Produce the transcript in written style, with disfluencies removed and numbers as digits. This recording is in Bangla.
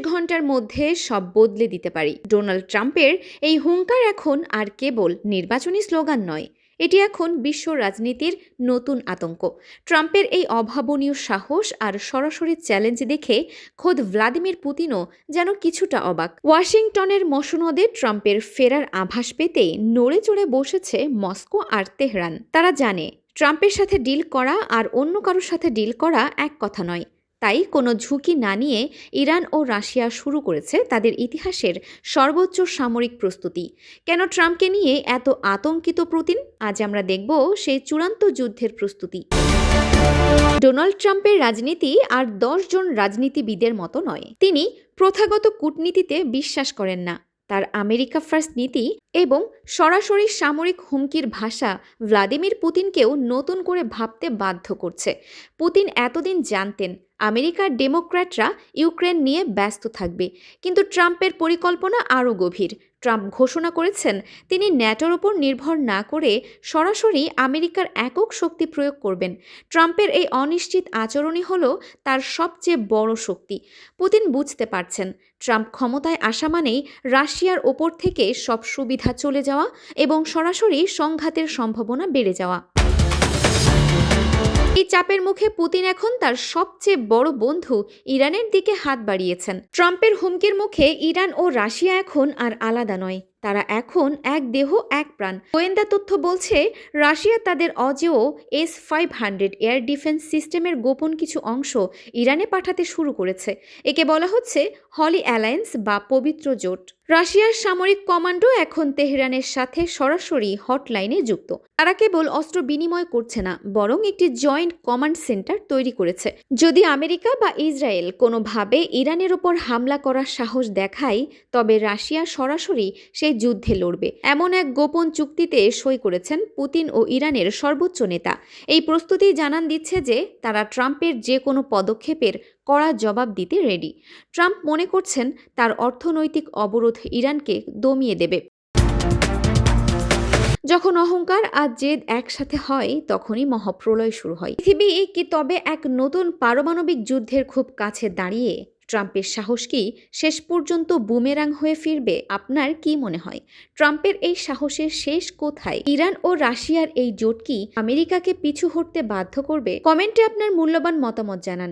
ঘন্টার মধ্যে সব বদলে দিতে পারি। ডোনাল্ড ট্রাম্পের এই হুঙ্কার এখন আর কেবল নির্বাচনী স্লোগান নয়, এটি এখন বিশ্ব রাজনীতির নতুন আতঙ্ক। ট্রাম্পের এই অভাবনীয় সাহস আর সরাসরি চ্যালেঞ্জ দেখে খোদ ভ্লাদিমির পুতিনও যেন কিছুটা অবাক। ওয়াশিংটনের মসনদে ট্রাম্পের ফেরার আভাস পেতেই নড়ে চড়ে বসেছে মস্কো আর তেহরান। তারা জানে ট্রাম্পের সাথে ডিল করা আর অন্য কারোর সাথে ডিল করা এক কথা নয়। তাই কোনো ঝুঁকি না নিয়ে ইরান ও রাশিয়া শুরু করেছে তাদের ইতিহাসের সর্বোচ্চ সামরিক প্রস্তুতি। কেন ট্রাম্পকে নিয়ে এত আতঙ্কিত পুতিন? আজ আমরা দেখব সেই চূড়ান্ত যুদ্ধের প্রস্তুতি। ডোনাল্ড ট্রাম্পের রাজনীতি আর 10 জন রাজনীতিবিদের মতো নয়। তিনি প্রথাগত কূটনীতিতে বিশ্বাস করেন না। তার আমেরিকা ফার্স্ট নীতি এবং সরাসরি সামরিক হুমকির ভাষা ভ্লাদিমির পুতিনকেও নতুন করে ভাবতে বাধ্য করছে। পুতিন এতদিন জানতেন আমেরিকার ডেমোক্র্যাটরা ইউক্রেন নিয়ে ব্যস্ত থাকবে, কিন্তু ট্রাম্পের পরিকল্পনা আরও গভীর। ট্রাম্প ঘোষণা করেছেন তিনি ন্যাটোর ওপর নির্ভর না করে সরাসরি আমেরিকার একক শক্তি প্রয়োগ করবেন। ট্রাম্পের এই অনিশ্চিত আচরণই হলো তার সবচেয়ে বড় শক্তি। পুতিন বুঝতে পারছেন ট্রাম্প ক্ষমতায় আসা মানেই রাশিয়ার ওপর থেকে সব সুবিধা চলে যাওয়া এবং সরাসরি সংঘাতের সম্ভাবনা বেড়ে যাওয়া। এই চাপের মুখে পুতিন এখন তার সবচেয়ে বড় বন্ধু ইরানের দিকে হাত বাড়িয়েছেন। ট্রাম্পের হুমকির মুখে ইরান ও রাশিয়া এখন আর আলাদা নয়, তারা এখন এক দেহ এক প্রাণ। গোয়েন্দা তথ্য বলছে রাশিয়া তাদের অজেয় S-500 এয়ার ডিফেন্স সিস্টেমের গোপন কিছু অংশ ইরানে পাঠাতে শুরু করেছে। একে বলা হচ্ছে হলি অ্যালায়েন্স বা পবিত্র জোট। রাশিয়ার সামরিক কমান্ডো এখন তেহরানের সাথে সরাসরি হটলাইনে যুক্ত। তারা কেবল অস্ত্র বিনিময় করছে না, বরং একটি জয়েন্ট কমান্ড সেন্টার তৈরি করেছে। যদি আমেরিকা বা ইসরায়েল কোনোভাবে ইরানের ওপর হামলা করার সাহস দেখায়, তবে রাশিয়া সরাসরি সেই যুদ্ধে লড়বে। এমন এক গোপন চুক্তিতে সই করেছেন পুতিন ও ইরানের সর্বোচ্চ নেতা। এই প্রস্তুতি জানান দিচ্ছে যে তারা ট্রাম্পের যে কোনো পদক্ষেপের কড়া জবাব দিতে রেডি। ট্রাম্প মনে করছেন তার অর্থনৈতিক অবরোধ ইরানকে দমিয়ে দেবে। যখন অহংকার আর জেদ একসাথে হয়, তখনই মহাপ্রলয় শুরু হয়। পৃথিবী কি তবে এক নতুন পারমাণবিক যুদ্ধের খুব কাছে দাঁড়িয়ে? ট্রাম্পের সাহস কি শেষ পর্যন্ত বুমেরাং হয়ে ফিরবে? আপনার কি মনে হয় ট্রাম্পের এই সাহসের শেষ কোথায়? ইরান ও রাশিয়ার এই জোট কি আমেরিকাকে পিছু হটতে বাধ্য করবে? কমেন্টে আপনার মূল্যবান মতামত জানান।